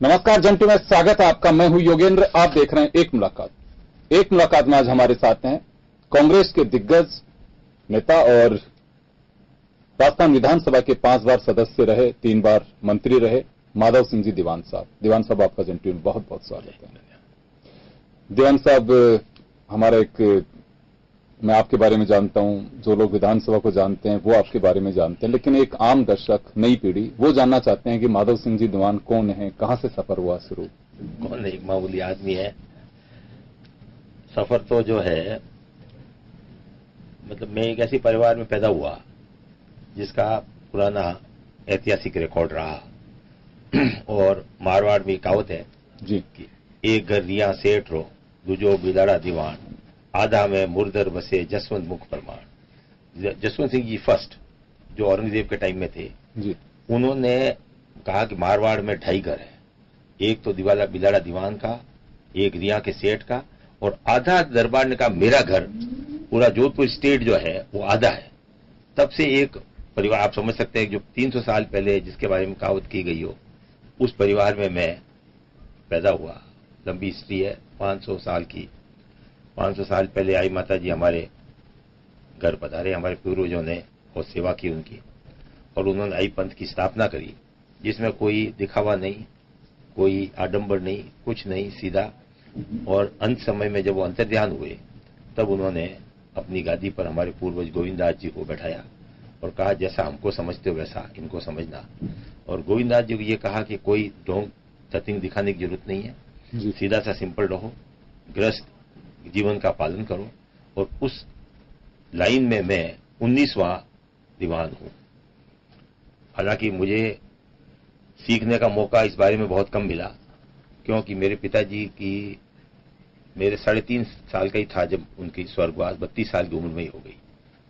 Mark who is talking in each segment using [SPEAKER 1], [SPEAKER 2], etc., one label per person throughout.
[SPEAKER 1] नमस्कार जंटू में स्वागत है आपका। मैं हूं योगेंद्र। आप देख रहे हैं एक मुलाकात। एक मुलाकात में आज हमारे साथ हैं कांग्रेस के दिग्गज नेता और राजस्थान विधानसभा के 5 बार सदस्य रहे, 3 बार मंत्री रहे, माधव सिंह जी दीवान साहब। दीवान साहब आपका जंटू में बहुत बहुत स्वागत है। दीवान साहब, हमारा मैं आपके बारे में जानता हूं, जो लोग विधानसभा को जानते हैं वो आपके बारे में जानते हैं, लेकिन एक आम दर्शक, नई पीढ़ी, वो जानना चाहते हैं कि माधव सिंह जी दीवान कौन है, कहां से सफर हुआ शुरू?
[SPEAKER 2] कौन, एक मामूली आदमी है। सफर तो जो है, मतलब मैं एक ऐसे परिवार में पैदा हुआ जिसका पुराना ऐतिहासिक रिकॉर्ड रहा। और मारवाड़ में कहावत है
[SPEAKER 1] जी
[SPEAKER 2] कि एक घर रिया सेठ रो, दूजो बिलाड़ा दीवान, आधा में मुर्दर बसे जसवंत मुख परमार। जसवंत सिंह जी फर्स्ट, जो औरंगजेब के टाइम में थे
[SPEAKER 1] जी,
[SPEAKER 2] उन्होंने कहा कि मारवाड़ में 2.5 घर है, एक तो दिवाला बिलाड़ा दीवान का, एक रिया के सेठ का, और आधा दरबार ने कहा मेरा घर, पूरा जोधपुर स्टेट जो है वो आधा है। तब से एक परिवार, आप समझ सकते हैं, जो 300 साल पहले जिसके बारे में कहावत की गई हो, उस परिवार में मैं पैदा हुआ। लंबी हिस्ट्री है, 500 साल की। 500 साल पहले आई माता जी हमारे घर पधारे, हमारे पूर्वजों ने बहुत सेवा की उनकी, और उन्होंने आई पंथ की स्थापना करी, जिसमें कोई दिखावा नहीं, कोई आडंबर नहीं, कुछ नहीं, सीधा। और अंत समय में जब वो अंतर्ध्यान हुए तब उन्होंने अपनी गादी पर हमारे पूर्वज गोविंददास जी को बैठाया और कहा जैसा हमको समझते हो वैसा इनको समझना। और गोविंददास जी को ये कहा कि कोई ढोंग तथिंग दिखाने की जरूरत नहीं है, सीधा सा सिंपल रहो, गृहस्थ जीवन का पालन करो। और उस लाइन में मैं 19वां दीवान हूं। हालांकि मुझे सीखने का मौका इस बारे में बहुत कम मिला, क्योंकि मेरे पिताजी की, मेरे 3.5 साल का ही था जब उनकी स्वर्गवास 32 साल की उम्र में ही हो गई,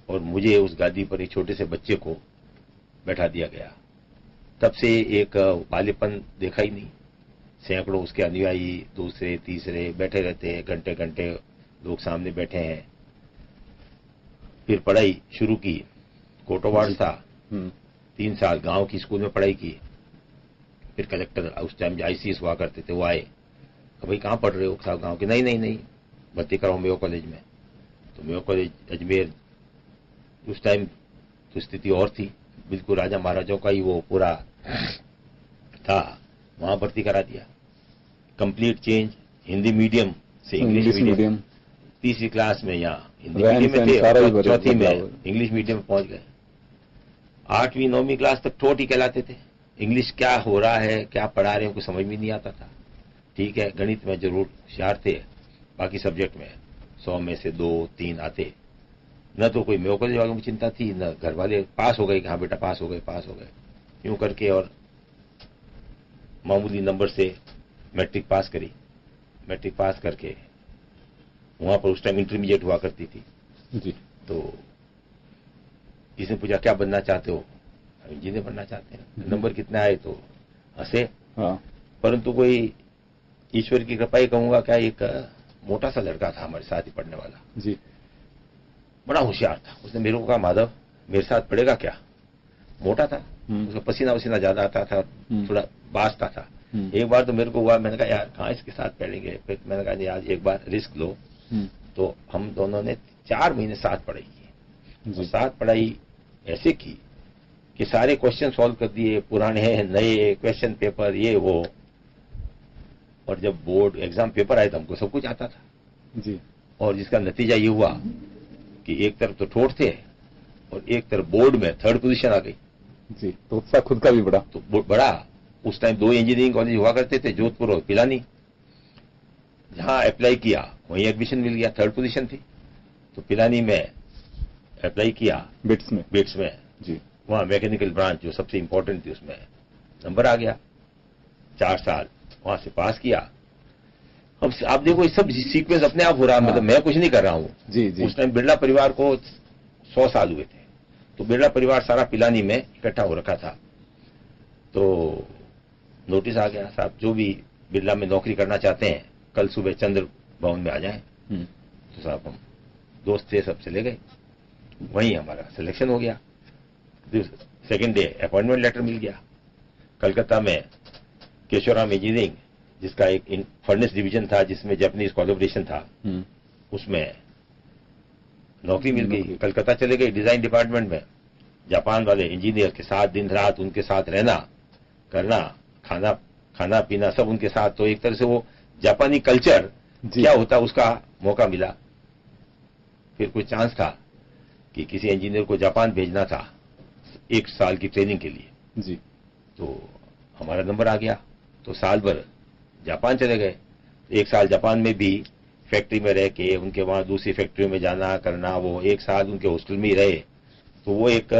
[SPEAKER 2] और मुझे उस गादी पर एक छोटे से बच्चे को बैठा दिया गया। तब से एक बालेपन देखा ही नहीं। सैकड़ों उसके अनुयायी, दूसरे तीसरे बैठे रहते हैं, घंटे घंटे लोग सामने बैठे हैं। फिर पढ़ाई शुरू की, कोटोवाड़ था, 3 साल गांव की स्कूल में पढ़ाई की। फिर कलेक्टर, उस टाइम ICS हुआ करते थे, वो आए, भाई कहाँ पढ़ रहे हो साहब? गांव के, नहीं भर्ती कराओ मेयो कॉलेज में। तो मेयो कॉलेज अजमेर, उस टाइम तो स्थिति और थी, बिल्कुल राजा महाराजाओं का ही वो पूरा था, वहां भर्ती करा दिया। कंप्लीट चेंज, हिंदी मीडियम से इंग्लिश मीडियम। 3री क्लास में यहाँ हिंदी मीडियम में थे, 4th में इंग्लिश मीडियम में पहुंच गए। 8वीं 9वीं क्लास तक ठोट ही कहलाते थे। इंग्लिश क्या हो रहा है, क्या पढ़ा रहे हैं, कुछ समझ में नहीं आता था। ठीक है, गणित में जरूर होशियार थे, बाकी सब्जेक्ट में 100 में से 2-3 आते। न तो कोई मेयो कॉलेज वालों की चिंता थी, न घर वाले। पास हो गए, हाँ बेटा पास हो गए, यूं करके। और मामूली नंबर से मैट्रिक पास करी। मैट्रिक पास करके वहां पर उस टाइम इंटरमीडिएट हुआ करती थी
[SPEAKER 1] जी।
[SPEAKER 2] तो किसी ने पूछा क्या बनना चाहते हो? इंजीनियर बनना चाहते हैं। नंबर कितने आए? तो हंसे।
[SPEAKER 1] हाँ।
[SPEAKER 2] परंतु कोई ईश्वर की कृपा ही कहूंगा, क्या, एक मोटा सा लड़का था हमारे साथ ही पढ़ने वाला
[SPEAKER 1] जी,
[SPEAKER 2] बड़ा होशियार था। उसने मेरे को कहा माधव मेरे साथ पढ़ेगा क्या? मोटा था, उसका पसीना वसीना ज्यादा आता था, थोड़ा बाजता था। एक बार तो मेरे को हुआ, मैंने कहा यार कहाँ इसके साथ पढ़ेंगे। फिर मैंने कहा आज एक बार रिस्क लो। तो हम दोनों ने 4 महीने साथ पढ़ाई की। तो साथ पढ़ाई ऐसे की कि सारे क्वेश्चन सॉल्व कर दिए, पुराने नए क्वेश्चन पेपर, ये वो। और जब बोर्ड एग्जाम पेपर आए तो हमको सब कुछ आता था
[SPEAKER 1] जी। और
[SPEAKER 2] जिसका नतीजा ये हुआ कि एक तरफ तो ठोट थे और एक तरफ बोर्ड में 3rd पोजीशन आ गई
[SPEAKER 1] जी। तो उत्साह खुद का भी बड़ा,
[SPEAKER 2] तो बड़ा। उस टाइम 2 इंजीनियरिंग कॉलेज हुआ करते थे, जोधपुर और पिलानी। जहां अप्लाई किया वहीं एडमिशन मिल गया, 3rd पोजीशन थी। तो पिलानी में अप्लाई किया, बिट्स में
[SPEAKER 1] जी।
[SPEAKER 2] वहां मैकेनिकल ब्रांच जो सबसे इंपॉर्टेंट थी, उसमें नंबर आ गया। 4 साल वहां से पास किया। अब आप देखो ये सब सीक्वेंस अपने आप हो रहा है। मतलब मैं कुछ नहीं कर रहा हूं
[SPEAKER 1] जी जी।
[SPEAKER 2] उस टाइम बिरला परिवार को 100 साल हुए थे, तो बिरला परिवार सारा पिलानी में इकट्ठा हो रखा था। तो नोटिस आ गया, साहब जो भी बिरला में नौकरी करना चाहते हैं कल सुबह चंद्र भवन में आ जाएं। तो साहब हम दोस्त थे, सब चले गए। वहीं हमारा सिलेक्शन हो गया। सेकेंड डे अपॉइंटमेंट लेटर मिल गया। कलकत्ता में केशवराम इंजीनियरिंग, जिसका एक फर्नेस डिवीजन था जिसमें जापानीज कोलैबोरेशन था, उसमें नौकरी मिल गई। कलकत्ता चले गए डिजाइन डिपार्टमेंट में। जापान वाले इंजीनियर के साथ दिन रात उनके साथ रहना करना, खाना पीना सब उनके साथ। तो एक तरह से वो जापानी कल्चर क्या होता उसका मौका मिला। फिर कोई चांस था कि किसी इंजीनियर को जापान भेजना था 1 साल की ट्रेनिंग के लिए
[SPEAKER 1] जी।
[SPEAKER 2] तो हमारा नंबर आ गया, तो साल भर जापान चले गए। 1 साल जापान में भी फैक्ट्री में रह के उनके वहां दूसरी फैक्ट्रियों में जाना करना, वो 1 साल उनके हॉस्टल में ही रहे। तो वो एक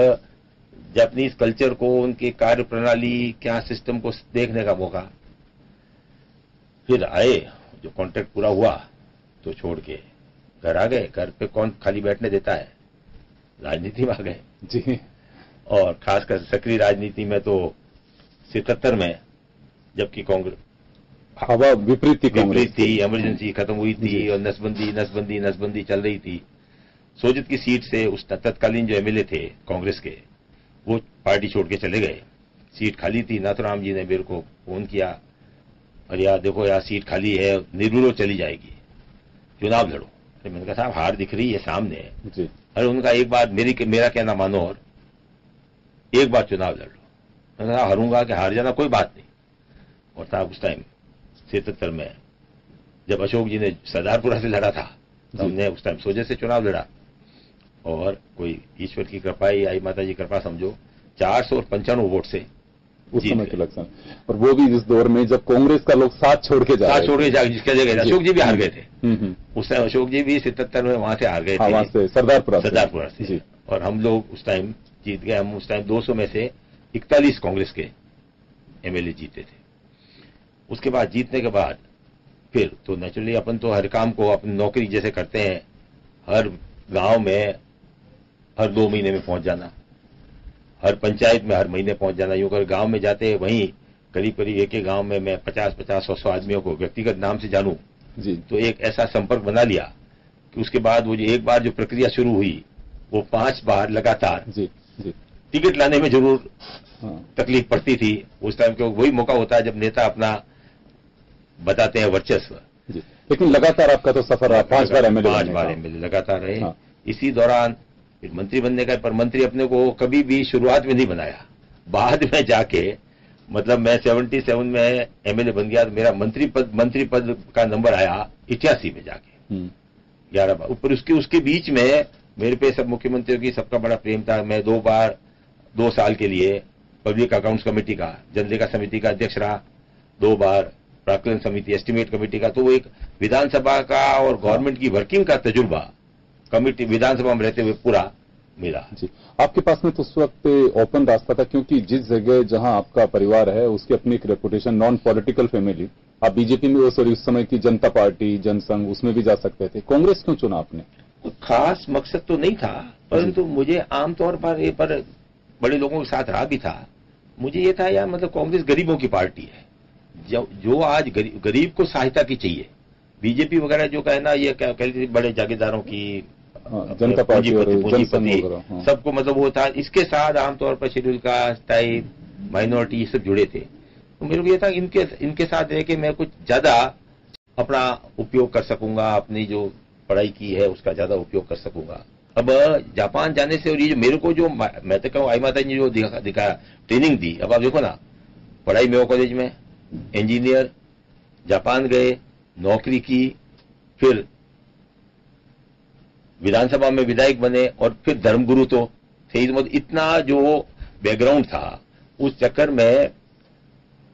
[SPEAKER 2] जापानीज कल्चर को, उनकी कार्य प्रणाली क्या सिस्टम को देखने का मौका। फिर आए, जो कॉन्ट्रैक्ट पूरा हुआ तो छोड़ के घर आ गए। घर पे कौन खाली बैठने देता है, राजनीति में आ गए
[SPEAKER 1] जी।
[SPEAKER 2] और खासकर सक्रिय राजनीति में तो 77 में, जबकि कांग्रेस
[SPEAKER 1] हवा विपरीत
[SPEAKER 2] थी, इमरजेंसी खत्म हुई थी और नसबंदी चल रही थी। सोजत की सीट से उस तत्कालीन जो एमएलए थे कांग्रेस के, वो पार्टी छोड़ के चले गए। सीट खाली थी। नाथुराम जी ने मेरे को फोन किया, अरे यार देखो यार सीट खाली है, निर्विरोध चली जाएगी, चुनाव लड़ो। अरे मैंने कहा साहब हार दिख रही है सामने। अरे उनका एक बार मेरा कहना मानो और एक बार चुनाव लड़ लो। मैंने कहा हारूंगा कि हार जाना कोई बात नहीं। और साहब उस टाइम 77 में जब अशोक जी ने सरदारपुरा से लड़ा था, तो हमने उस टाइम सोजे से चुनाव लड़ा और कोई ईश्वर की कृपा ही, आई माता जी कृपा समझो, 495 वोट से
[SPEAKER 1] उस समय के इलेक्शन। और वो भी इस दौर में जब कांग्रेस का लोग साथ छोड़ के जा
[SPEAKER 2] जिसके जगह अशोक जी भी हार गए थे। उस टाइम अशोक जी भी 77 में वहां से हार गए थे,
[SPEAKER 1] वहां से सरदारपुरा
[SPEAKER 2] से। और हम लोग उस टाइम जीत गए। हम उस टाइम 200 में से 41 कांग्रेस के एमएलए जीते थे। उसके बाद जीतने के बाद फिर तो नेचुरली अपन तो हर काम को अपनी नौकरी जैसे करते हैं, हर गांव में हर 2 महीने में पहुंच जाना, हर पंचायत में हर महीने पहुंच जाना। यूं कर गांव में जाते वहीं करीब एक गांव में मैं 50-50, 100 आदमियों को व्यक्तिगत नाम से जानूं
[SPEAKER 1] जी।
[SPEAKER 2] तो एक ऐसा संपर्क बना लिया कि उसके बाद वो जो एक बार जो प्रक्रिया शुरू हुई वो 5 बार लगातार
[SPEAKER 1] जी।
[SPEAKER 2] टिकट लाने में जरूर तकलीफ पड़ती थी उस टाइम, क्योंकि वही मौका होता है जब नेता अपना बताते हैं वर्चस्व।
[SPEAKER 1] लेकिन लगातार आपका तो सफर रहा, 5 बार
[SPEAKER 2] एमएलए लगातार रहे। इसी दौरान फिर मंत्री बनने का, पर मंत्री अपने को कभी भी शुरुआत में नहीं बनाया। बाद में जाके मतलब मैं 77 में एमएलए बन गया तो मेरा मंत्री पद का नंबर आया 88 में जाके 11 बार ऊपर। उसके बीच में मेरे पे सब मुख्यमंत्रियों की सबका बड़ा प्रेम था। मैं 2 साल के लिए पब्लिक अकाउंट्स कमेटी का, जनलेखा समिति का अध्यक्ष रहा, 2 बार प्राक्कलन समिति एस्टिमेट कमेटी का। तो वो एक विधानसभा का और गवर्नमेंट की वर्किंग का तजुर्बा कमेटी विधानसभा में रहते हुए पूरा मिला।
[SPEAKER 1] जी। आपके पास में तो उस वक्त ओपन रास्ता था, क्योंकि जिस जगह जहां आपका परिवार है उसकी अपनी एक रेपुटेशन, नॉन पॉलिटिकल फैमिली। आप बीजेपी में, सॉरी उस समय की जनता पार्टी, जनसंघ, उसमें भी जा सकते थे। कांग्रेस क्यों चुना आपने?
[SPEAKER 2] खास मकसद तो नहीं था, परंतु मुझे आमतौर पर बड़े लोगों के साथ रहा भी था। मुझे ये था यार मतलब कांग्रेस गरीबों की पार्टी है, जो आज गरीब को सहायता की चाहिए। बीजेपी वगैरह जो कहना ये कह बड़े जागीरदारों की,
[SPEAKER 1] जनता पार्टी और
[SPEAKER 2] पूंजीपति सबको मतलब वो था। इसके साथ आमतौर पर शेड्यूल कास्ट, टाइप, माइनॉरिटी ये सब जुड़े थे। तो मेरे को ये था इनके साथ रह के मैं कुछ ज्यादा अपना उपयोग कर सकूंगा, अपनी जो पढ़ाई की है उसका ज्यादा उपयोग कर सकूंगा। अब जापान जाने से और ये जो मेरे को जो मैं तो कहूँ आई माता जी जो दिखाया ट्रेनिंग दी। अब आप देखो ना, पढ़ाई मेवा कॉलेज में, इंजीनियर, जापान गए, नौकरी की, फिर विधानसभा में विधायक बने और फिर धर्मगुरु तो थे ही। मतलब इतना जो बैकग्राउंड था उस चक्कर में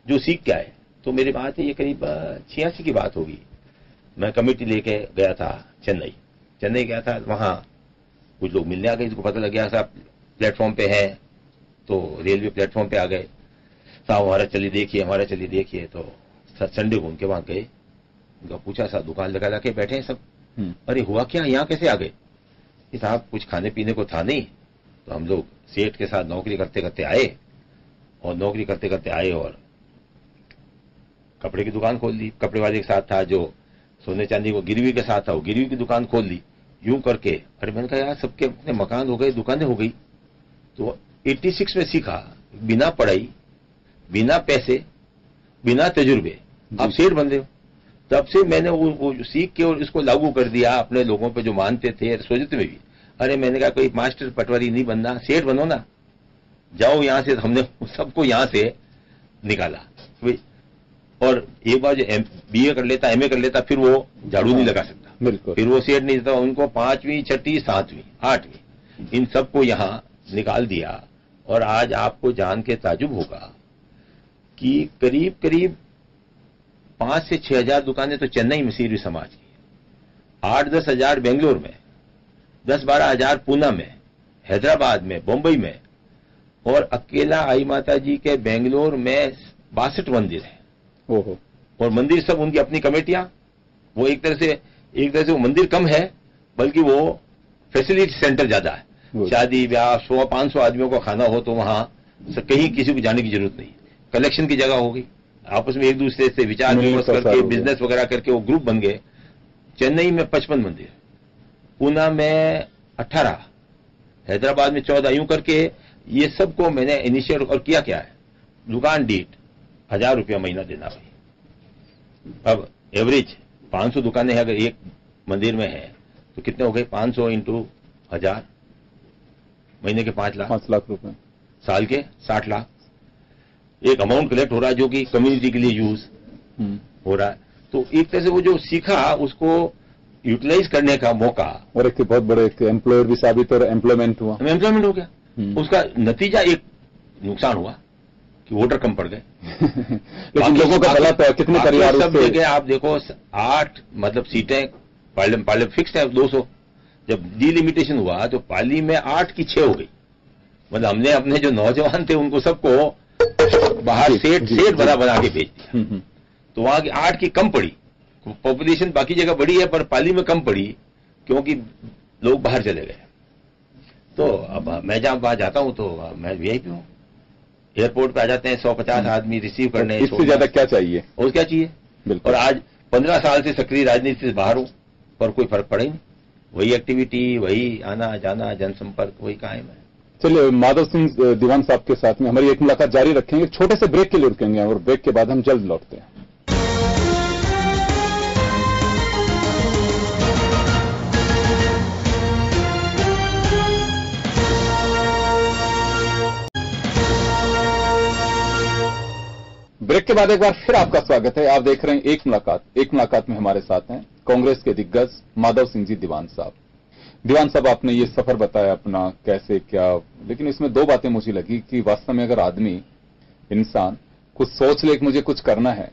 [SPEAKER 2] जो सीख के आए। तो मेरी बात है ये करीब 86 की बात होगी। मैं कमेटी लेके गया था चेन्नई गया था। वहां कुछ लोग मिलने आ गए, जिसको पता लग गया साहब प्लेटफॉर्म पे है, तो रेलवे प्लेटफॉर्म पे आ गए साहब, हमारा चलिए देखिए। तो संडे को उनके वहां गए, उनका पूछा साहब दुकान लगा के बैठे हैं सब। अरे हुआ क्या, यहाँ कैसे आ गए? साहब कुछ खाने पीने को था नहीं, तो हम लोग सेठ के साथ नौकरी करते करते आए और कपड़े की दुकान खोल ली। कपड़े वाले के साथ था जो सोने चांदी को गिरवी के साथ था, वो गिरवी की दुकान खोल ली यूं करके। अरे मैंने कहा यार सबके अपने मकान हो गए, दुकानें हो गई। तो 86 में सीखा, बिना पढ़ाई, बिना पैसे बिना तजुर्बे आप सेठ बन रहे हो। तब से मैंने वो सीख के और इसको लागू कर दिया अपने लोगों पे जो मानते थे सोचते में भी। अरे मैंने कहा कोई मास्टर पटवारी नहीं बनना, सेठ बनो ना, जाओ यहां से। हमने सबको यहां से निकाला। और एक बार जो BA कर लेता, MA कर लेता, फिर वो झाड़ू नहीं लगा सकता,
[SPEAKER 1] बिल्कुल,
[SPEAKER 2] फिर वो सेठ नहीं देता। उनको 5वीं 6वीं 7वीं 8वीं इन सबको यहां निकाल दिया। और आज आपको जान के ताजुब होगा कि करीब करीब 5 से 6 हजार दुकानें तो चेन्नई में सीरी समाज की, 8-10 हजार बेंगलोर में, 10-12 हजार पूना में, हैदराबाद में, बम्बई में, और अकेला आई माता जी के बेंगलोर में 62 मंदिर है।
[SPEAKER 1] ओहो। और
[SPEAKER 2] मंदिर सब उनकी अपनी कमेटियां। वो एक तरह से वो मंदिर कम है, बल्कि वो फैसिलिटी सेंटर ज्यादा है। शादी ब्याह 100-500 आदमियों को खाना हो तो वहां कहीं किसी को जाने की जरूरत नहीं, कलेक्शन की जगह हो गई। आपस में एक दूसरे से विचार विमर्श करके बिजनेस वगैरह करके वो ग्रुप बन गए। चेन्नई में 55 मंदिर, पूना में 18, हैदराबाद में 14, यूं करके ये सबको मैंने इनिशिएट और किया। क्या है, दुकान दीठ 1000 रुपया महीना देना भाई। अब एवरेज 500 दुकानें हैं, अगर एक मंदिर में है तो कितने हो गए, 500 इंटू 1000, महीने के 5 लाख
[SPEAKER 1] रुपए,
[SPEAKER 2] साल के 60 लाख। एक अमाउंट कलेक्ट हो रहा है जो कि कम्युनिटी के लिए यूज हो रहा है। तो एक तरह से वो जो सीखा उसको यूटिलाइज करने का मौका, और
[SPEAKER 1] एक बहुत बड़े एम्प्लॉयर भी साबित और एम्प्लॉयमेंट हुआ।
[SPEAKER 2] एम्प्लॉयमेंट हो गया। उसका नतीजा एक नुकसान हुआ कि वोटर कम पड़ गए।
[SPEAKER 1] लेकिन लोगों का भला तो कितने परिवार
[SPEAKER 2] सब जगह आप देखो 8 मतलब सीटें पार्लियामेंट फिक्स है 200। जब डिलिमिटेशन हुआ तो पाली में 8 की 6 हो गई। मतलब हमने अपने जो नौजवान थे उनको सबको बाहर सेठ बना के भेज दिया। तो वहां की 8 की कम पड़ी। पॉपुलेशन बाकी जगह बढ़ी है पर पाली में कम पड़ी क्योंकि लोग बाहर चले गए। तो अब मैं जहां बाहर जाता हूं तो मैं VIP हूं। एयरपोर्ट पे आ जाते हैं 150 आदमी रिसीव करने।
[SPEAKER 1] इससे ज्यादा क्या चाहिए?
[SPEAKER 2] और क्या चाहिए। और आज 15 साल से सक्रिय राजनीति से बाहर हूं पर कोई फर्क पड़ा ही नहीं। वही एक्टिविटी, वही आना जाना, जनसंपर्क वही कायम है।
[SPEAKER 1] चलिए, माधव सिंह दीवान साहब के साथ में हमारी एक मुलाकात जारी रखेंगे। छोटे से ब्रेक के लिए रुकेंगे और ब्रेक के बाद हम जल्द लौटते हैं। ब्रेक के बाद एक बार फिर आपका स्वागत है। आप देख रहे हैं एक मुलाकात में हमारे साथ हैं कांग्रेस के दिग्गज माधव सिंह जी दीवान साहब। दीवान साहब, आपने ये सफर बताया अपना कैसे क्या, लेकिन इसमें 2 बातें मुझे लगी कि वास्तव में अगर आदमी, इंसान कुछ सोच ले कि मुझे कुछ करना है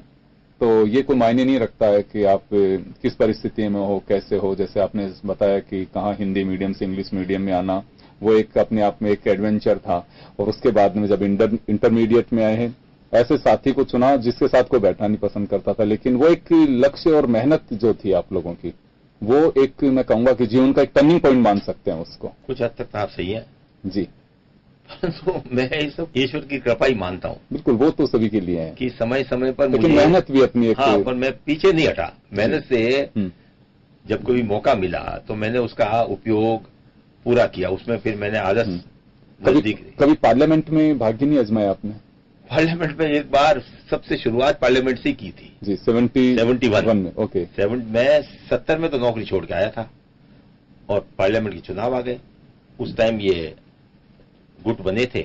[SPEAKER 1] तो ये कोई मायने नहीं रखता है कि आप किस परिस्थिति में हो, कैसे हो। जैसे आपने बताया कि कहाँ हिंदी मीडियम से इंग्लिश मीडियम में आना, वो एक अपने आप में एक एडवेंचर था। और उसके बाद में जब इंटरमीडिएट में आए हैं, ऐसे साथी को चुना जिसके साथ कोई बैठना नहीं पसंद करता था, लेकिन वो एक लक्ष्य और मेहनत जो थी आप लोगों की, वो एक मैं कहूंगा कि जीवन का एक टर्निंग पॉइंट मान सकते हैं उसको।
[SPEAKER 2] कुछ हद तक आप सही है
[SPEAKER 1] जी।
[SPEAKER 2] तो मैं ये सब ईश्वर की कृपा ही मानता हूँ।
[SPEAKER 1] बिल्कुल, वो तो सभी के लिए है
[SPEAKER 2] कि समय समय पर
[SPEAKER 1] लेकिन मेहनत भी अपनी एक।
[SPEAKER 2] हाँ, पर मैं पीछे नहीं हटा। मेहनत से जब कोई मौका मिला तो मैंने उसका उपयोग पूरा किया। उसमें फिर मैंने आलस
[SPEAKER 1] कभी पार्लियामेंट में भाग्य नहीं आजमाया आपने?
[SPEAKER 2] पार्लियामेंट में एक बार सबसे शुरुआत पार्लियामेंट से की थी
[SPEAKER 1] जी, 71 में। ओके।
[SPEAKER 2] मैं 70 में तो नौकरी छोड़ के आया था और पार्लियामेंट के चुनाव आ गए। उस टाइम ये गुट बने थे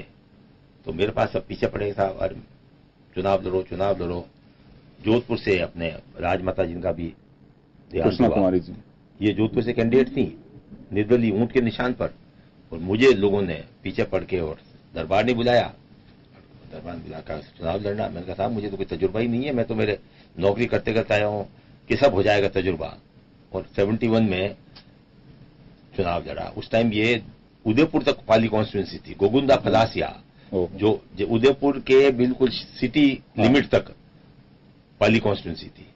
[SPEAKER 2] तो मेरे पास सब पीछे पड़े था और चुनाव लड़ो। जोधपुर से अपने राजमाता जिनका भी
[SPEAKER 1] कृष्णा कुमारी जी,
[SPEAKER 2] ये जोधपुर से कैंडिडेट थी निर्दलीय ऊंट के निशान पर। और मुझे लोगों ने पीछे पड़ के और दरबार ने बुलाया। दरबार ने बुलाकर चुनाव लड़ना। मैंने कहा साहब मुझे तो कोई तजुर्बा ही नहीं है, मैं तो मेरे नौकरी करते करते आया हूं कि सब हो जाएगा तजुर्बा। और 71 में चुनाव लड़ा। उस टाइम ये उदयपुर तक पाली कॉन्स्टिट्यूंसी थी, गोगुंदा फलासिया, जो उदयपुर के बिल्कुल सिटी लिमिट तक पाली कॉन्स्टिट्यूंसी थी।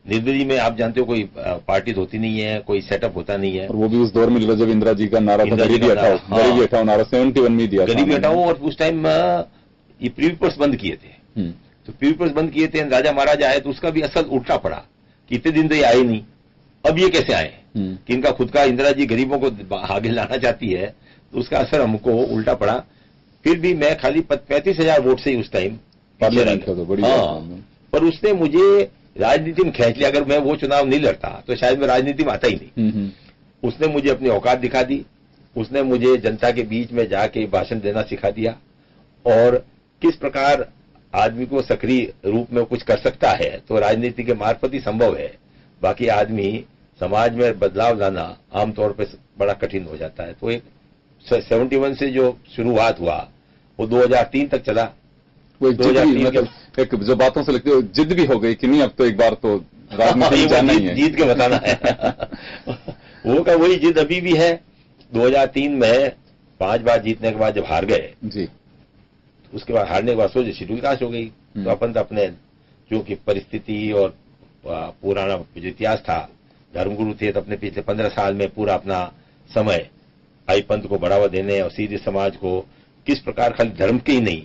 [SPEAKER 2] निर्दलीय में आप जानते हो कोई पार्टी होती नहीं है, कोई सेटअप होता नहीं है।
[SPEAKER 1] और वो भी उस दौर में जब इंदिरा जी का नारा था, गरीबी हटाओ नारा 71 में दिया,
[SPEAKER 2] गरीबी हटाओ। और उस टाइम ये प्रीविपर्स बंद किए थे। तो प्रीविपर्स बंद किए थे, राजा महाराजा आए तो उसका भी असर उल्टा पड़ा कि इतने दिन तो ये आए नहीं, अब ये कैसे आए कि इनका खुद का इंदिरा जी गरीबों को आगे लाना चाहती है। तो उसका असर हमको उल्टा पड़ा। फिर भी मैं खाली 35,000 वोट से ही उस टाइम पर उसने मुझे राजनीति में खींच लिया। अगर मैं वो चुनाव नहीं लड़ता तो शायद मैं राजनीति में आता ही नहीं। उसने मुझे अपनी औकात दिखा दी, उसने मुझे जनता के बीच में जाके भाषण देना सिखा दिया और किस प्रकार आदमी को सक्रिय रूप में कुछ कर सकता है, तो राजनीति के मार्फत ही संभव है। बाकी आदमी समाज में बदलाव लाना आमतौर पर बड़ा कठिन हो जाता है। तो एक 71 से जो शुरुआत हुआ वो 2003 तक चला।
[SPEAKER 1] वो मतलब एक जो बातों से लगती है जिद भी हो गई कि नहीं अब तो एक बार तो राजनीति में जाना ही है,
[SPEAKER 2] जीत के बताना है। वो का वही जिद अभी भी है। 2003 में 5 बार जीतने के बाद जब हार गए
[SPEAKER 1] जी,
[SPEAKER 2] उसके बाद हारने के बाद सोचे शेड्यूल कास्ट हो गई। तो अपन तो अपने जो कि परिस्थिति और पुराना जो इतिहास था, धर्मगुरु थे, तो अपने पिछले 15 साल में पूरा अपना समय आई पंथ को बढ़ावा देने और सीधे समाज को किस प्रकार खाली धर्म के ही नहीं,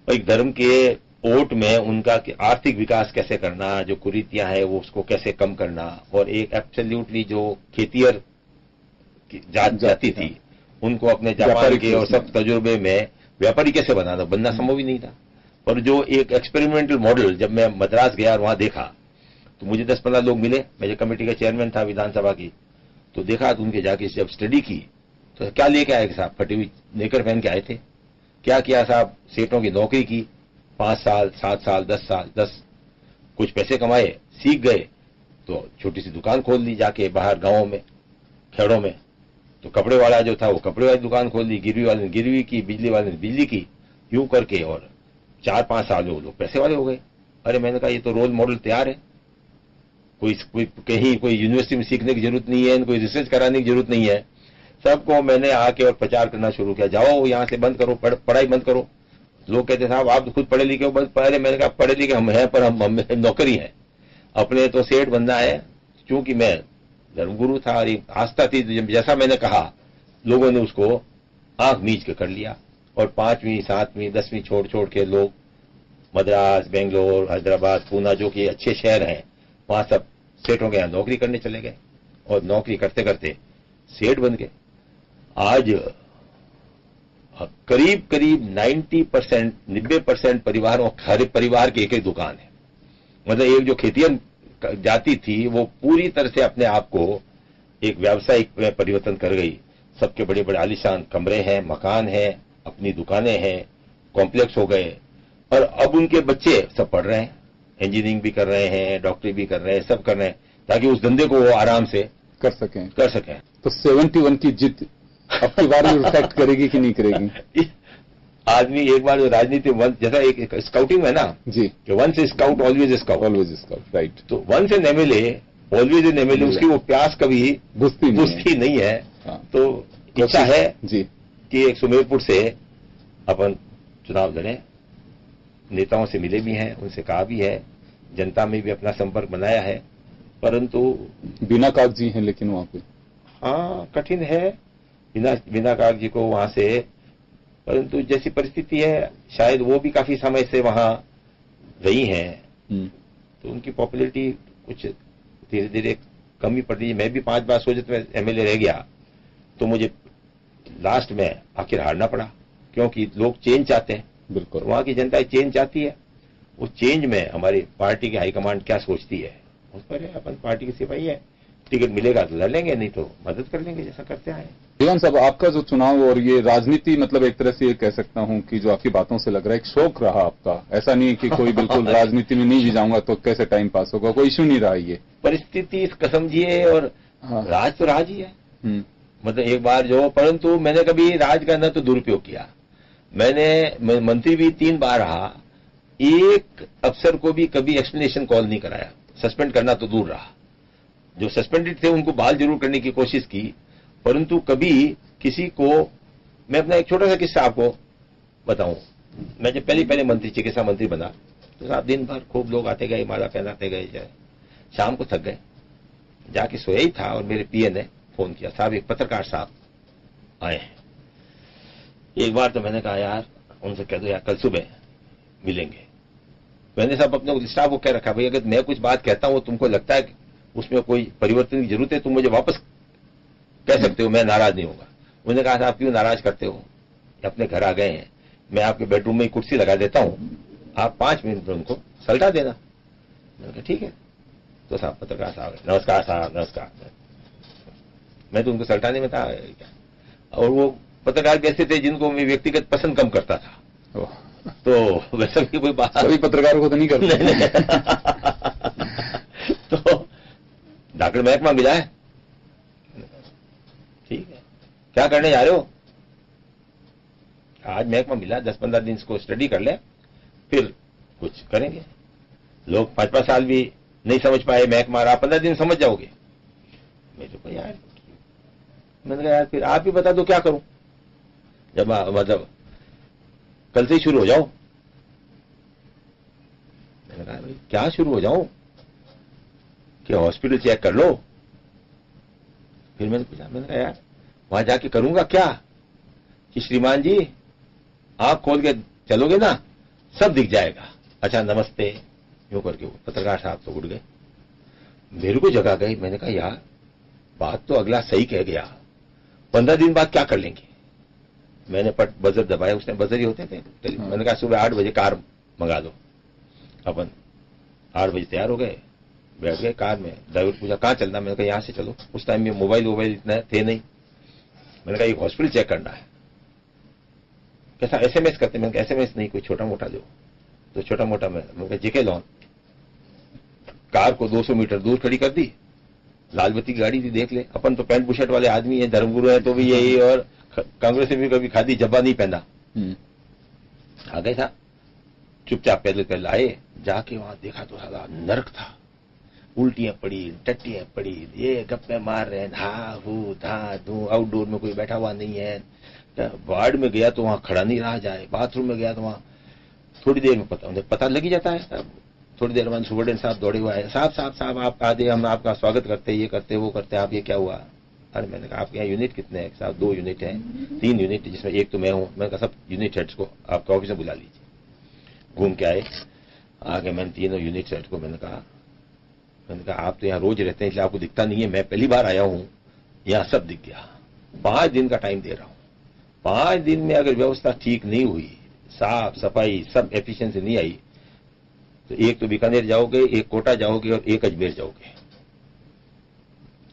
[SPEAKER 2] एक धर्म के ओट में उनका आर्थिक विकास कैसे करना, जो कुरीतियां हैं वो उसको कैसे कम करना, और एक एब्सोल्युटली जो खेतियर जाति थी उनको अपने जापान के और सब तजुर्बे में व्यापारी कैसे बनना संभव ही नहीं था। पर जो एक एक्सपेरिमेंटल मॉडल जब मैं मद्रास गया और वहां देखा तो मुझे 10-15 लोग मिले, मैं जो कमेटी का चेयरमैन था विधानसभा की, तो देखा तो उनके जाके जब स्टडी की तो क्या लेके आए साहब, फटी हुई नेकर पहन के आए थे। क्या किया साहब, सेठों की नौकरी की 5 साल 7 साल 10 साल, कुछ पैसे कमाए, सीख गए तो छोटी सी दुकान खोल ली जाके बाहर गांवों में खेड़ों में। तो कपड़े वाला जो था वो कपड़े वाली दुकान खोल दी, गिरवी वाले ने गिरवी की, बिजली वाले ने बिजली की, यूं करके और 4-5 साल में वो लोग पैसे वाले हो गए। अरे मैंने कहा ये तो रोल मॉडल तैयार है, कहीं कोई यूनिवर्सिटी में सीखने की जरूरत नहीं है, कोई रिसर्च कराने की जरूरत नहीं है। सबको मैंने आके और प्रचार करना शुरू किया, जाओ यहां से बंद करो, पढ़ाई बंद करो। लोग कहते साहब आप तो खुद पढ़े लिखे हो, बस पढ़े। मैंने कहा पढ़े लिखे हम हैं पर हम नौकरी है, अपने तो सेठ बनना है। क्योंकि मैं धर्मगुरु था और आस्था थी, जैसा मैंने कहा लोगों ने उसको आंख मीच के कर लिया। और 5वीं 7वीं 10वीं छोड़ के लोग मद्रास, बेंगलोर, हैदराबाद, पूना जो कि अच्छे शहर हैं, वहां सब सेठों के यहाँ नौकरी करने चले गए और नौकरी करते करते सेठ बन गए। आज करीब 90% 90% परिवारों, हर परिवार की एक दुकान है। मतलब एक जो खेतियन जाति थी वो पूरी तरह से अपने आप को एक व्यावसायिक में परिवर्तन कर गई। सबके बड़े बड़े आलीशान कमरे हैं, मकान हैं, अपनी दुकानें हैं, कॉम्प्लेक्स हो गए। और अब उनके बच्चे सब पढ़ रहे हैं, इंजीनियरिंग भी कर रहे हैं, डॉक्टरी भी कर रहे हैं, सब कर रहे हैं ताकि उस धंधे को वो आराम से
[SPEAKER 1] कर सकें।
[SPEAKER 2] तो
[SPEAKER 1] 71 की जीत अब की बार रिफ्लेक्ट करेगी कि नहीं करेगी?
[SPEAKER 2] आदमी एक बार राजनीति जैसा एक स्काउटिंग है ना
[SPEAKER 1] जी, कि
[SPEAKER 2] once scout always
[SPEAKER 1] scout, right.
[SPEAKER 2] तो once an MLA always an MLA, उसकी वो प्यास कभी बुझती नहीं है। तो इच्छा है
[SPEAKER 1] जी
[SPEAKER 2] कि एक सुमेरपुर से अपन चुनाव लड़ें। नेताओं से मिले भी हैं, उनसे कहा भी है, जनता में भी अपना संपर्क बनाया है, परंतु
[SPEAKER 1] बिना कागजी हैं लेकिन वहां पे
[SPEAKER 2] कठिन है बिना कागजी को वहां से। परंतु जैसी परिस्थिति है शायद वो भी काफी समय से वहां रही हैं, तो उनकी पॉपुलैरिटी कुछ धीरे धीरे कमी पड़ रही है। मैं भी 5 बार सोचत में एमएलए रह गया तो मुझे लास्ट में आखिर हारना पड़ा, क्योंकि लोग चेंज चाहते हैं।
[SPEAKER 1] बिल्कुल,
[SPEAKER 2] वहां की जनता चेंज चाहती है। उस चेंज में हमारी पार्टी की हाईकमांड क्या सोचती है उस पर है। अपन पार्टी की सिपाही है, टिकट मिलेगा तो लड़ लेंगे, नहीं तो मदद कर लेंगे जैसा करते आए।
[SPEAKER 1] दीवान साहब, आपका जो चुनाव और ये राजनीति, मतलब एक तरह से ये कह सकता हूं कि जो आपकी बातों से लग रहा है एक शौक रहा आपका, ऐसा नहीं कि कोई बिल्कुल राजनीति में नहीं भी जाऊंगा तो कैसे टाइम पास होगा, कोई इश्यू नहीं रहा ये परिस्थिति
[SPEAKER 2] समझिए। और राज तो राज ही है, मतलब एक बार जो, परंतु मैंने कभी राज का न तो दुरुपयोग किया। मैंने मंत्री भी 3 बार रहा, एक अफसर को भी कभी एक्सप्लेनेशन कॉल नहीं कराया, सस्पेंड करना तो दूर रहा। जो सस्पेंडेड थे उनको बहाल जरूर करने की कोशिश की, परंतु कभी किसी को, मैं अपना एक छोटा सा किस्सा आपको बताऊं। मैं जब पहले मंत्री, चिकित्सा मंत्री बना तो साहब दिन भर खूब लोग आते गए, माला पहनाते गए, जाए शाम को थक गए, जाके सोया ही था और मेरे पीए ने फोन किया, साहब एक पत्रकार साहब आए हैं। एक बार तो मैंने कहा यार उनसे कह दो यार कल सुबह मिलेंगे। मैंने साहब अपने स्टाफ को कह रखा, भाई अगर मैं कुछ बात कहता हूं तुमको लगता है उसमें कोई परिवर्तन की जरूरत है, तुम मुझे वापस कह सकते हो, मैं नाराज नहीं होगा। उन्होंने कहा साहब क्यों नाराज करते हो, अपने घर आ गए हैं, मैं आपके बेडरूम में कुर्सी लगा देता हूं आप 5 मिनट में उनको सल्टा देना। मैंने कहा ठीक है। तो साहब पत्रकार साहब, नमस्कार साहब, नमस्कार। मैं तो उनको सल्टाने में था क्या। और वो पत्रकार कैसे थे जिनको मैं व्यक्तिगत पसंद कम करता था। तो वैसा भी कोई बात,
[SPEAKER 1] सभी पत्रकारों को तो नहीं करते।
[SPEAKER 2] तो डॉक्टर महकमा मिला है, ठीक है, क्या करने जा रहे हो? आज महकमा मिला, 10-15 दिन इसको स्टडी कर ले, फिर कुछ करेंगे। लोग 5-5 साल भी नहीं समझ पाए महकमा, आप 15 दिन समझ जाओगे। मैं तो यार, मैंने कहा यार फिर आप ही बता दो क्या करूं। जब मतलब कल से ही शुरू हो जाओ। मैंने कहा भाई क्या शुरू हो जाऊं कि हॉस्पिटल चेक कर लो। फिर मैंने पूछा, मैंने कहा यार वहां जाके करूंगा क्या कि श्रीमान जी आंख खोल के चलोगे ना, सब दिख जाएगा। अच्छा नमस्ते, यूं करके वो पत्रकार साहब तो उठ गए, मेरे को जगह गई। मैंने कहा यार बात तो अगला सही कह गया, 15 दिन बाद क्या कर लेंगे। मैंने पट बजर दबाया, उसने बजर ही होते थे। मैंने कहा सुबह 8 बजे कार मंगा दो। अपन 8 बजे तैयार हो गए, बैठ गए कार में। ड्राइवर पूछा कहां चलना, मैंने कहा यहां से चलो। उस टाइम में मोबाइल इतना थे नहीं। मैंने कहा एक हॉस्पिटल चेक करना है। कैसा SMS करते? मैंने कहा SMS नहीं, कोई छोटा मोटा दो। तो छोटा मोटा मैंने कहा जेके लॉन। कार को 200 मीटर दूर खड़ी कर दी, लाल बत्ती की गाड़ी थी, देख ले। अपन तो पैंट बुशर्ट वाले आदमी है, धर्मगुरु है तो भी यही, और कांग्रेस में भी कभी खादी जब्बा नहीं पहना। आ गए था, चुपचाप पैदल पैदल आए, जाके वहां देखा तो साला नरक था। उल्टियां पड़ी, टट्टियां पड़ी, ये गप्पे मार रहे हैं, हा हू धा धू, आउटडोर में कोई बैठा हुआ नहीं है। वार्ड में गया तो वहां खड़ा नहीं रहा जाए, बाथरूम में गया तो वहां थोड़ी देर में पता लग ही जाता है। थोड़ी देर बाद सुपरडेंट साहब दौड़े हुआ है, साहब आप आते, हम आपका स्वागत करते, ये करते वो करते, आप ये क्या हुआ। अरे मैंने कहा आपके यहाँ यूनिट कितने हैं साहब? 2 यूनिट हैं, 3 यूनिट जिसमें एक तो मैं हूं। मैंने कहा सब यूनिट हेड्स को आपका ऑफिस में बुला लीजिए। घूम के आए, आगे मैंने तीनों यूनिट हेड को मैंने कहा आप तो यहाँ रोज रहते हैं इसलिए आपको दिखता नहीं है, मैं पहली बार आया हूं, यहाँ सब दिख गया। 5 दिन का टाइम दे रहा हूं। 5 दिन में अगर व्यवस्था ठीक नहीं हुई, साफ सफाई सब एफिशिएंसी नहीं आई, तो एक तो बीकानेर जाओगे, एक कोटा जाओगे और एक अजमेर जाओगे।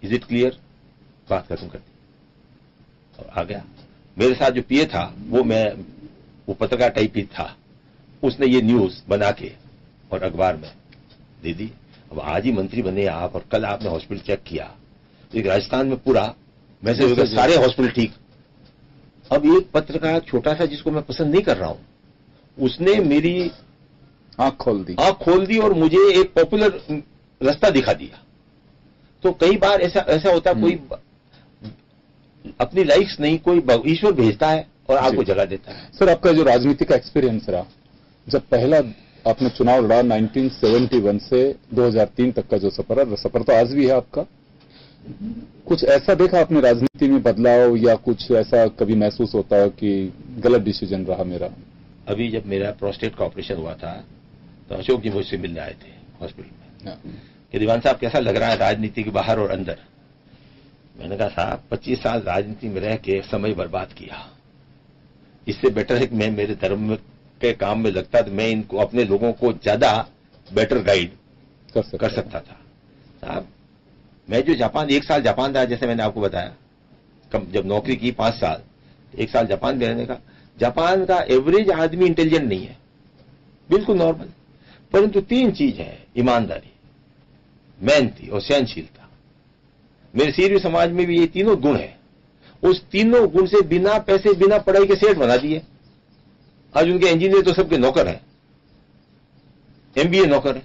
[SPEAKER 2] Is it clear? बात खत्म कर दी और आ गया। मेरे साथ जो पीए था वो पत्रकार टाइप ही था, उसने ये न्यूज बना के और अखबार में दे दी। अब आज ही मंत्री बने आप और कल आपने हॉस्पिटल चेक किया, एक राजस्थान में पूरा वैसे सारे हॉस्पिटल ठीक। अब एक पत्रकार छोटा सा जिसको मैं पसंद नहीं कर रहा हूं, उसने मेरी आंख खोल दी और मुझे एक पॉपुलर रास्ता दिखा दिया। तो कई बार ऐसा होता है, कोई अपनी लाइक्स नहीं, कोई ईश्वर भेजता है और आपको जगह देता है।
[SPEAKER 1] सर आपका जो राजनीति का एक्सपीरियंस रहा, जब पहला आपने चुनाव लड़ा 1971 से 2003 तक का जो सफर तो आज भी है आपका, कुछ ऐसा देखा आपने राजनीति में बदलाव, या कुछ ऐसा कभी महसूस होता है कि गलत डिसीजन रहा मेरा?
[SPEAKER 2] अभी जब मेरा प्रोस्टेट का ऑपरेशन हुआ था तो अशोक जी मुझसे मिलने आए थे हॉस्पिटल में कि दीवान साहब कैसा लग रहा है राजनीति के बाहर और अंदर। मैंने कहा साहब 25 साल राजनीति में रह के समय बर्बाद किया, इससे बेटर है कि मैं मेरे धर्म के काम में लगता तो मैं इनको अपने लोगों को ज्यादा बेटर गाइड कर सकता था। साहब मैं जो जापान 1 साल जापान रहा, जैसे मैंने आपको बताया, जब नौकरी की 5 साल, 1 साल जापान में रहने का, जापान का एवरेज आदमी इंटेलिजेंट नहीं है, बिल्कुल नॉर्मल, परंतु 3 चीज है, ईमानदारी, मेहनती और सहनशीलता। मेरे सीरियस समाज में भी ये तीनों गुण है। उस तीनों गुण से बिना पैसे बिना पढ़ाई के सेठ बना दिए। आज उनके इंजीनियर तो सबके नौकर हैं, MBA नौकर है।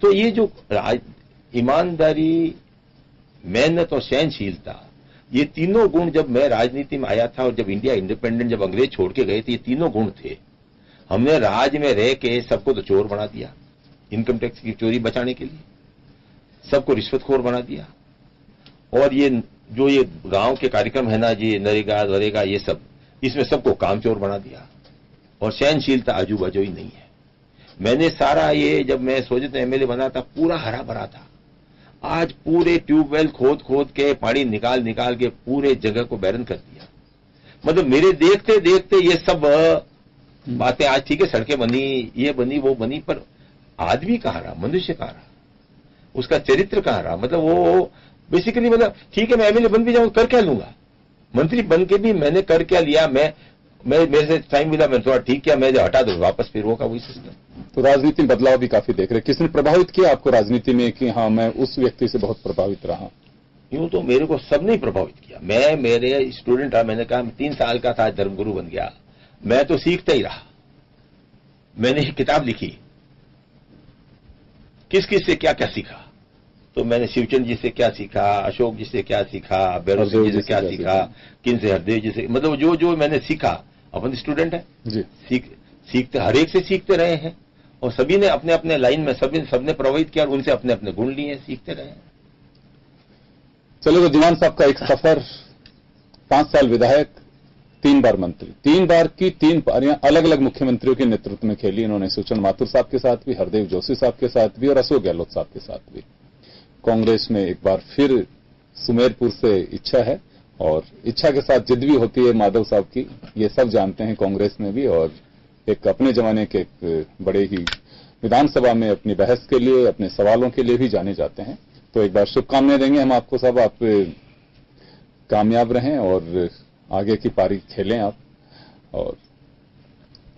[SPEAKER 2] तो ये जो ईमानदारी, मेहनत और सहनशीलता, ये तीनों गुण जब मैं राजनीति में आया था और जब इंडिया इंडिपेंडेंट, जब अंग्रेज छोड़ के गए थे, ये तीनों गुण थे। हमने राज में रह के सबको तो चोर बना दिया, इनकम टैक्स की चोरी बचाने के लिए सबको रिश्वतखोर बना दिया। और ये जो ये गांव के कार्यक्रम है ना जी, नरेगा वरेगा, ये सब, इसमें सबको कामचोर बना दिया। और सहनशीलता आजू बाजू ही नहीं है। मैंने सारा ये, जब मैं सोचे तो MLA बना था, पूरा हरा भरा था। आज पूरे ट्यूबवेल खोद खोद के पानी निकाल निकाल के पूरे जगह को बैरन कर दिया। मतलब मेरे देखते देखते ये सब बातें आज ठीक है, सड़कें बनी, ये बनी, वो बनी, पर आदमी कहाँ रहा, मनुष्य कहाँ रहा, उसका चरित्र कहाँ रहा? मतलब वो बेसिकली, मतलब ठीक है मैं एमएलए बन भी जाऊं, कर क्या लूंगा? मंत्री बन के भी मैंने कर क्या लिया? मैं मेरे से टाइम मिला, मैंने थोड़ा ठीक किया, मैं हटा दो, वापस फिर होगा वही सिस्टम।
[SPEAKER 1] तो राजनीति में बदलाव भी काफी देख रहे, किसने प्रभावित किया आपको राजनीति में कि हाँ मैं उस व्यक्ति से बहुत प्रभावित रहा?
[SPEAKER 2] यूं तो मेरे को सबने प्रभावित किया। मेरे स्टूडेंट था, मैंने कहा 3 साल का था, धर्मगुरु बन गया। मैं तो सीखता ही रहा। मैंने एक किताब लिखी, किस किस से क्या क्या सीखा। तो मैंने शिवचंद जी से क्या सीखा, अशोक जी से क्या सीखा, भैरव सिंह जी से क्या सीखा, किन से, हरदेव जी से, मतलब जो जो मैंने सीखा, अपन स्टूडेंट है
[SPEAKER 1] जी,
[SPEAKER 2] सीखते, हर एक से सीखते रहे हैं, और सभी ने अपने अपने लाइन में सबने प्रभावित किया और उनसे अपने अपने गुण लिए, सीखते रहे हैं।
[SPEAKER 1] चलो, तो दीवान साहब का एक सफर, 5 साल विधायक, 3 बार मंत्री, 3 बार की 3 पारियां अलग अलग मुख्यमंत्रियों के नेतृत्व में खेली इन्होंने। सुचन माथुर साहब के साथ भी, हरदेव जोशी साहब के साथ भी और अशोक गहलोत साहब के साथ भी। कांग्रेस में एक बार फिर सुमेरपुर से इच्छा है, और इच्छा के साथ जिद भी होती है माधव साहब की, ये सब जानते हैं कांग्रेस में भी, और एक अपने जमाने के एक बड़े ही विधानसभा में अपनी बहस के लिए, अपने सवालों के लिए भी जाने जाते हैं। तो एक बार शुभकामनाएं देंगे हम आपको सब, आप कामयाब रहें और आगे की पारी खेलें आप। और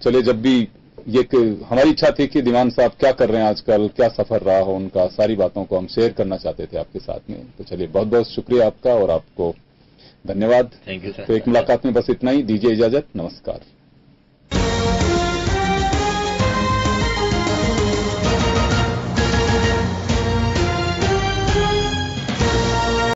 [SPEAKER 1] चले, जब भी ये हमारी इच्छा थी कि दीवान साहब क्या कर रहे हैं आजकल, क्या सफर रहा हो उनका, सारी बातों को हम शेयर करना चाहते थे आपके साथ में। तो चलिए, बहुत बहुत शुक्रिया आपका और आपको धन्यवाद।
[SPEAKER 2] Thank you sir.
[SPEAKER 1] तो एक मुलाकात में बस इतना ही, दीजिए इजाजत, नमस्कार।